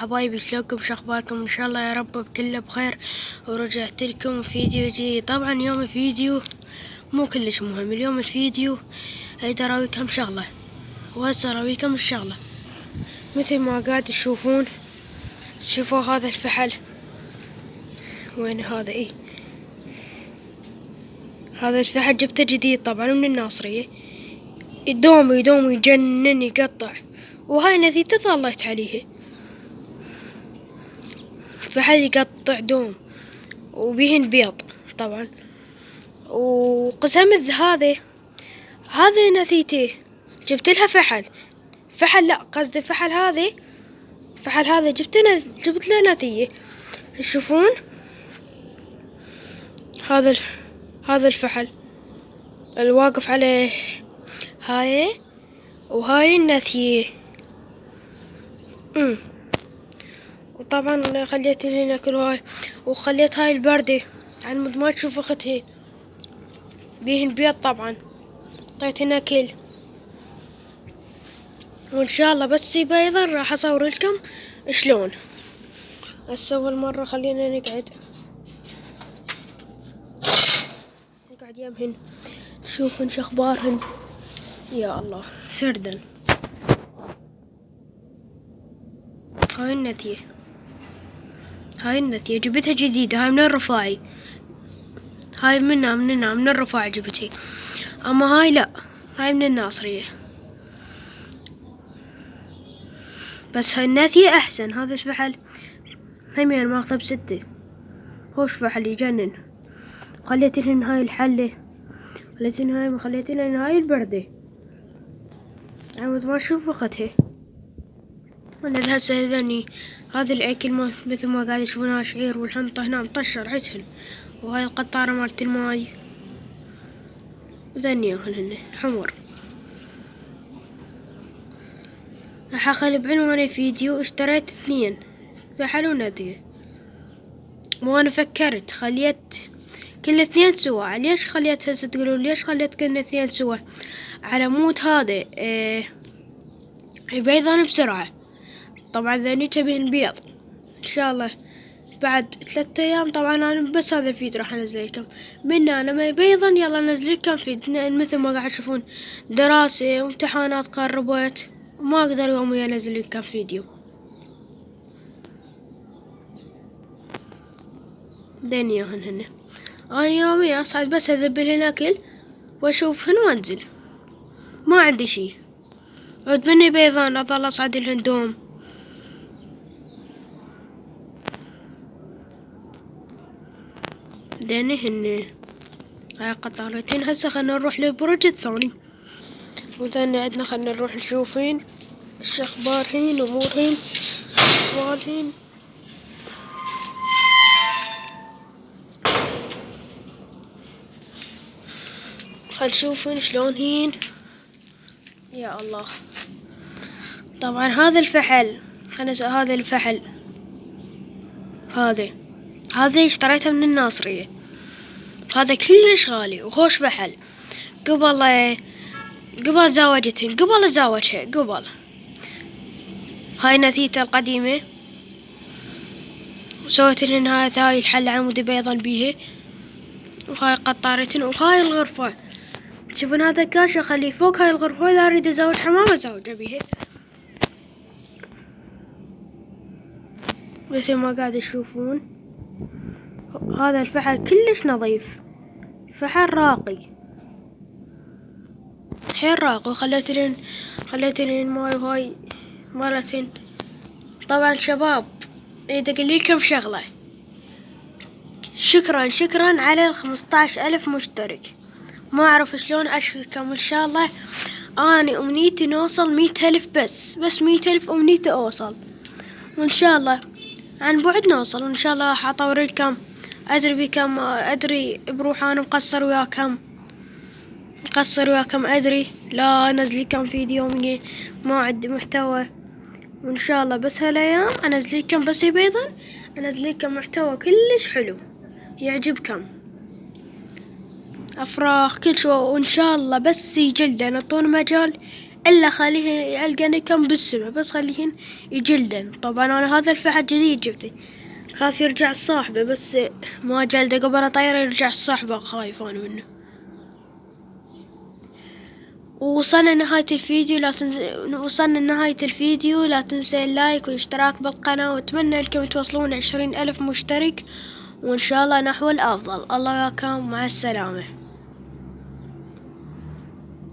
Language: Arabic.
حبايبي، شلونكم؟ شخباركم؟ ان شاء الله يا رب بكله بخير. ورجعت لكم فيديو جديد. طبعا اليوم الفيديو مو كلش مهم. اليوم الفيديو اريد اراويكم شغله، وهسه اراويكم الشغله. مثل ما قاعد تشوفون، شوفوا هذا الفحل. وين هذا؟ هذا الفحل جبته جديد طبعا من الناصرية. يدوم يجنن يقطع. وهاي نذيته ظليت عليه. فحل يقطع دوم وبيهن بيض طبعا. وقسمت هذه نثيته. جبت لها فحل لا قصدي فحل هذه جبت له نثية. تشوفون هذا الفحل الواقف عليه هاي، وهاي النثية. وطبعا خليت هنا كل هاي، وخليت هاي البردة على مود ما تشوف اختها بيهن بيض طبعا. طيت هنا كل، وان شاء الله بس يبيضن راح اصور لكم شلون. هسه اول مرة خلينا نقعد يمهن شوفن شخبارهن. يا الله سردن. هاي النتية جبتها جديدة. هاي من الرفاعي، هاي من الرفاعي جبتها. اما هاي لا، هاي من الناصرية. بس هاي الناتية احسن. هذا الفحل همين ماخذه ب6. خوش فحل يجنن. خليت لهن هاي الحلة، خليت لهن هاي البردة عمود ما اشوف اختها. وانا هسه ذني هذا الاكل مثل ما قاعد تشوفونها شعير، والحنطة هنا مطشر عتهن. وهاي القطارة مالت الماي، وذني هن حمر. راح اخلي بعنوان الفيديو اشتريت 2 فحل ونثية. وانا فكرت خليت كل 2 سوا. ليش خليت هسه تقولون ليش خليت كل 2 سوا؟ على مود هذا يبيضن بسرعة. طبعا ذني تبين بيض ان شاء الله بعد 3 ايام. طبعا انا بس هذا الفيديو راح انزل لكم منه لما يبيضن. يلا انزل لكم فيديو مثل ما قاعد تشوفون. دراسة وامتحانات قربت، وما اقدر يوميا انزل لكم فيديو. دنياهن انا يوميا اصعد بس اذبلهن اكل واشوفهن وانزل. ما عندي شي. عود مني بيضان اظل اصعد لهن دوم. هن هاي قطارتين. هسه خلنا نروح للبرج الثاني. وذن عندنا خلنا نروح نشوفين شخبارهن امورهن احوالهن. خل نشوفن شلونهن. يا الله. طبعا هذا الفحل هذا الفحل هذا اشتريته من الناصرية. هذا كلش غالي وخوش فحل. قبل زواجتهن، قبل ازواجها قبل. هاي نثيته القديمة. وسويت لهن هاي الحلة على مود بيضا بيها. وهاي قطارتهن. وهاي الغرفة تشوفون هذا الكاش اخليه فوق هاي الغرفة. اذا اريد ازوج حمام ازوجه بيها. مثل ما قاعد تشوفون هذا الفحل كلش نظيف. فحل راقي حيل راقي. خليت لهن ماي وهاي مالتهن. طبعا شباب اريد اقول لكم شغلة. شكرا على 15,000 مشترك. ما اعرف شلون اشكركم. ان شاء الله اني امنيتي نوصل 100,000. بس 100,000 امنيتي اوصل. وان شاء الله عن بعد نوصل. وان شاء الله راح اطور لكم. ادري بروح انا مقصر وياكم ادري. لا انزل لكم فيديو يوميا ما عندي محتوى. وان شاء الله بس هالايام انزل لكم بس يبيضن انزل لكم محتوى كلش حلو يعجبكم. افراح كل شو. وان شاء الله بس يجلدن اعطونا مجال إلا خليه يعلقن كم بالسما، بس خليهن يجلدن. طبعا أنا هذا الفحل جديد جبته، خاف يرجع صاحبه، بس ما جلده قبل طير يرجع صاحبه، خايف أنا منه. وصلنا لنهاية الفيديو، لا تنسى اللايك والاشتراك بالقناة، واتمنى انكم توصلون 20,000 مشترك، وان شاء الله نحو الافضل. الله وياكم، مع السلامة.